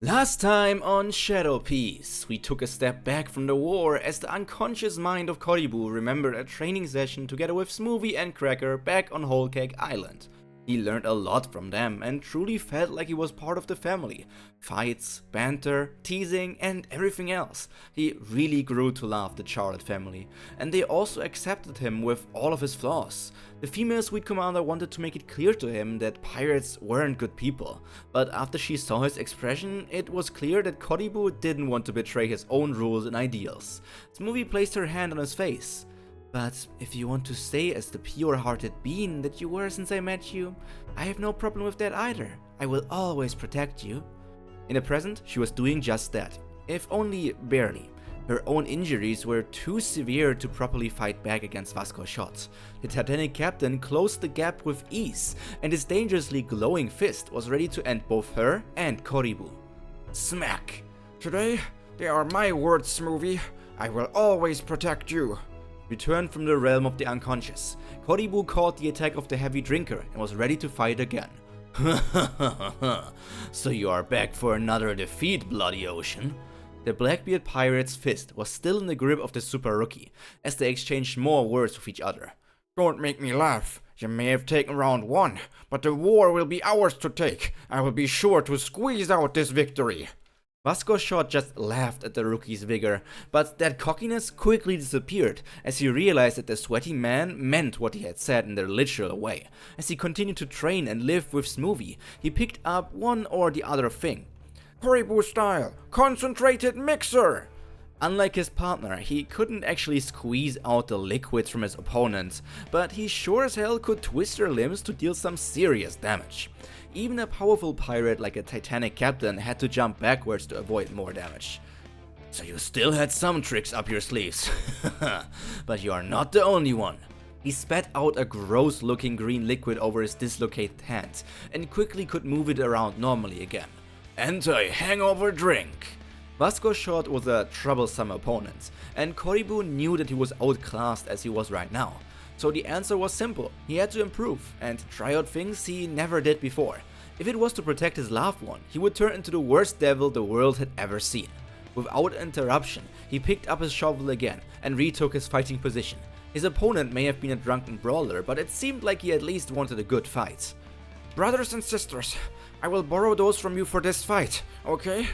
Last time on Shadow Piece, we took a step back from the war as the unconscious mind of Koribu remembered a training session together with Smoothie and Cracker back on Whole Cake Island. He learned a lot from them and truly felt like he was part of the family. Fights, banter, teasing, and everything else. He really grew to love the Charlotte family, and they also accepted him with all of his flaws. The female Sweet Commander wanted to make it clear to him that pirates weren't good people, but after she saw his expression, it was clear that Koribu didn't want to betray his own rules and ideals. Smoothie placed her hand on his face. But if you want to stay as the pure-hearted being that you were since I met you, I have no problem with that either. I will always protect you. In the present, she was doing just that, if only barely. Her own injuries were too severe to properly fight back against Vasco's shots. The Titanic captain closed the gap with ease, and his dangerously glowing fist was ready to end both her and Koribu. Smack! Today, they are my words, Smoothie. I will always protect you. Returned from the realm of the unconscious, Koribu caught the attack of the heavy drinker and was ready to fight again. So you are back for another defeat, Bloody Ocean? The Blackbeard Pirate's fist was still in the grip of the super rookie, as they exchanged more words with each other. Don't make me laugh. You may have taken round one, but the war will be ours to take. I will be sure to squeeze out this victory. Vasco's shot just laughed at the rookie's vigor, but that cockiness quickly disappeared as he realized that the sweaty man meant what he had said in the literal way. As he continued to train and live with Smoothie, he picked up one or the other thing. Koribu style, concentrated mixer! Unlike his partner, he couldn't actually squeeze out the liquids from his opponents, but he sure as hell could twist their limbs to deal some serious damage. Even a powerful pirate like a Titanic captain had to jump backwards to avoid more damage. So you still had some tricks up your sleeves. But you are not the only one. He spat out a gross-looking green liquid over his dislocated hand, and quickly could move it around normally again. Anti-hangover drink! Vasco's shot was a troublesome opponent, and Koribu knew that he was outclassed as he was right now. So the answer was simple, he had to improve and try out things he never did before. If it was to protect his loved one, he would turn into the worst devil the world had ever seen. Without interruption, he picked up his shovel again and retook his fighting position. His opponent may have been a drunken brawler, but it seemed like he at least wanted a good fight. Brothers and sisters, I will borrow those from you for this fight, okay?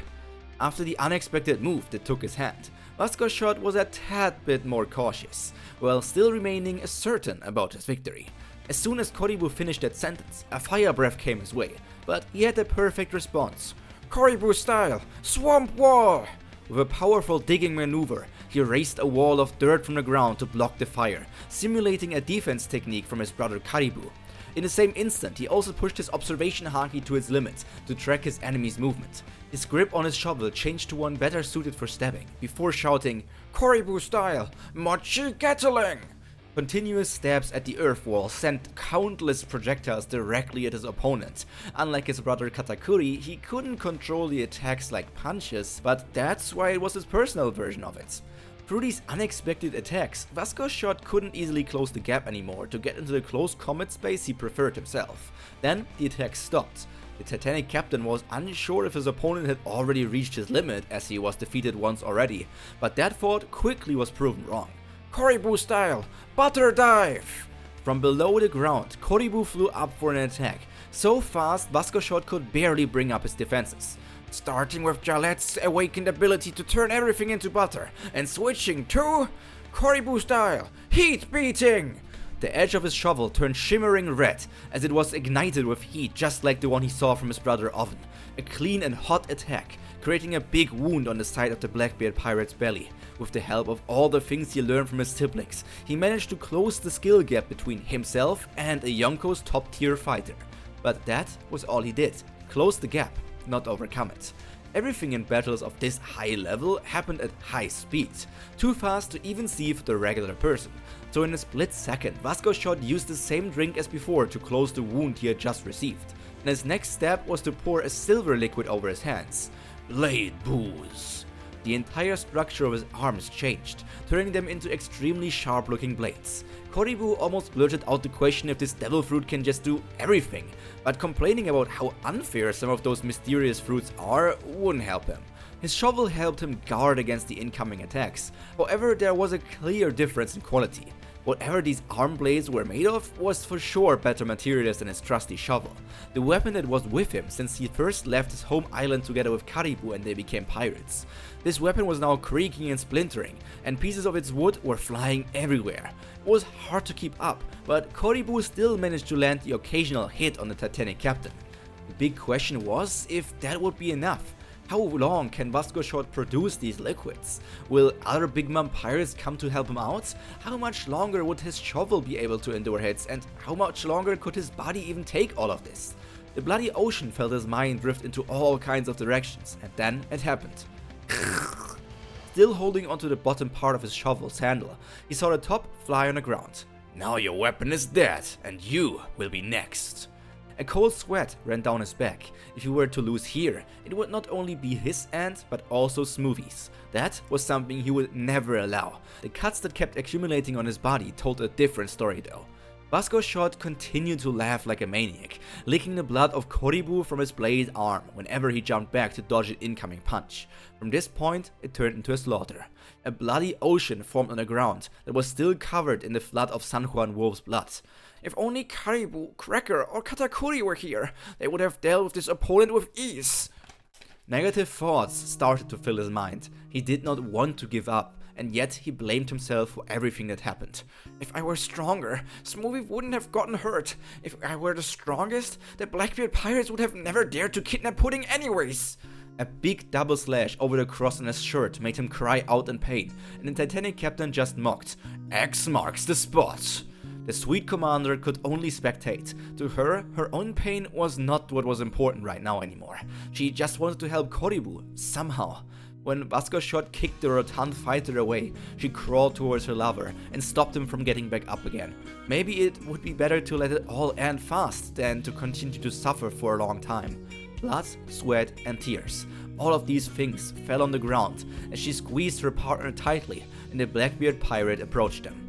After the unexpected move that took his hand, Vasco's shot was a tad bit more cautious, while still remaining certain about his victory. As soon as Koribu finished that sentence, a fire breath came his way, but he had the perfect response. Koribu style, swamp wall! With a powerful digging maneuver, he raised a wall of dirt from the ground to block the fire, simulating a defense technique from his brother Karibu. In the same instant, he also pushed his observation haki to its limit to track his enemy's movement. His grip on his shovel changed to one better suited for stabbing, before shouting, Koribu style, Mochi Gatling! Continuous stabs at the earth wall sent countless projectiles directly at his opponent. Unlike his brother Katakuri, he couldn't control the attacks like punches, but that's why it was his personal version of it. Through these unexpected attacks, Vasco's shot couldn't easily close the gap anymore to get into the close combat space he preferred himself. Then the attack stopped. The Titanic captain was unsure if his opponent had already reached his limit as he was defeated once already, but that thought quickly was proven wrong. Koribu style, butter dive! From below the ground, Koribu flew up for an attack, so fast Vasco's shot could barely bring up his defenses. Starting with Jalette's awakened ability to turn everything into butter, and switching to Koribu style, heat beating! The edge of his shovel turned shimmering red as it was ignited with heat just like the one he saw from his brother Oven. A clean and hot attack, creating a big wound on the side of the Blackbeard Pirate's belly. With the help of all the things he learned from his siblings, he managed to close the skill gap between himself and a Yonko's top tier fighter. But that was all he did, close the gap, not overcome it. Everything in battles of this high level happened at high speed, too fast to even see for the regular person. So in a split second, Vasco's shot used the same drink as before to close the wound he had just received, and his next step was to pour a silver liquid over his hands. Blade booze. The entire structure of his arms changed, turning them into extremely sharp-looking blades. Koribu almost blurted out the question if this devil fruit can just do everything, but complaining about how unfair some of those mysterious fruits are wouldn't help him. His shovel helped him guard against the incoming attacks, however there was a clear difference in quality. Whatever these arm blades were made of was for sure better materials than his trusty shovel, the weapon that was with him since he first left his home island together with Karibu and they became pirates. This weapon was now creaking and splintering, and pieces of its wood were flying everywhere. It was hard to keep up, but Koribu still managed to land the occasional hit on the Titanic captain. The big question was if that would be enough. How long can Vasco Short produce these liquids? Will other Big Mom pirates come to help him out? How much longer would his shovel be able to endure hits, and how much longer could his body even take all of this? The bloody ocean felt his mind drift into all kinds of directions, and then it happened. Still holding onto the bottom part of his shovel's handle, he saw the top fly on the ground. Now your weapon is dead, and you will be next. A cold sweat ran down his back. If he were to lose here, it would not only be his end, but also Smoothie's. That was something he would never allow. The cuts that kept accumulating on his body told a different story though. Vasco Short continued to laugh like a maniac, licking the blood of Koribu from his blade arm whenever he jumped back to dodge an incoming punch. From this point, it turned into a slaughter. A bloody ocean formed on the ground that was still covered in the flood of San Juan Wolf's blood. If only Karibu, Cracker, or Katakuri were here, they would have dealt with this opponent with ease. Negative thoughts started to fill his mind. He did not want to give up, and yet he blamed himself for everything that happened. If I were stronger, Smoothie wouldn't have gotten hurt. If I were the strongest, the Blackbeard Pirates would have never dared to kidnap Pudding anyways. A big double slash over the cross on his shirt made him cry out in pain, and the Titanic captain just mocked. X marks the spot. The sweet commander could only spectate. To her, her own pain was not what was important right now anymore. She just wanted to help Koribu, somehow. When Vasco Short kicked the rotund fighter away, she crawled towards her lover and stopped him from getting back up again. Maybe it would be better to let it all end fast than to continue to suffer for a long time. Blood, sweat, and tears. All of these things fell on the ground as she squeezed her partner tightly and the Blackbeard pirate approached them.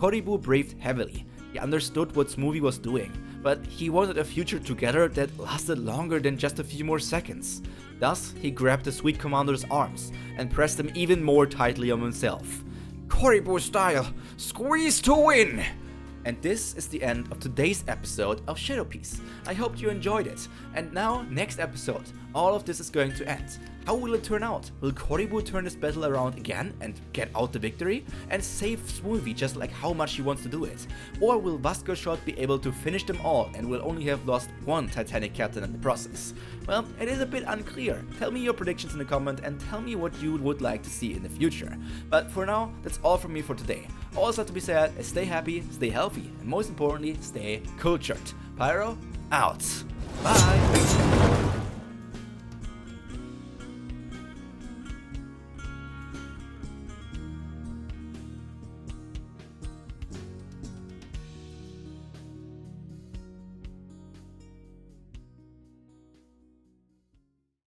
Koribu breathed heavily. He understood what Smoothie was doing, but he wanted a future together that lasted longer than just a few more seconds. Thus, he grabbed the sweet commander's arms and pressed them even more tightly on himself. Koribu style, squeeze to win! And this is the end of today's episode of Shadow Piece. I hope you enjoyed it. And now, next episode, all of this is going to end. How will it turn out? Will Koribu turn this battle around again and get out the victory? And save Smoothie just like how much he wants to do it? Or will Vasco Short be able to finish them all and will only have lost one Titanic captain in the process? Well, it is a bit unclear. Tell me your predictions in the comment and tell me what you would like to see in the future. But for now, that's all from me for today. All that's left to be said is stay happy, stay healthy, and most importantly, stay cultured. Pyro, out. Bye.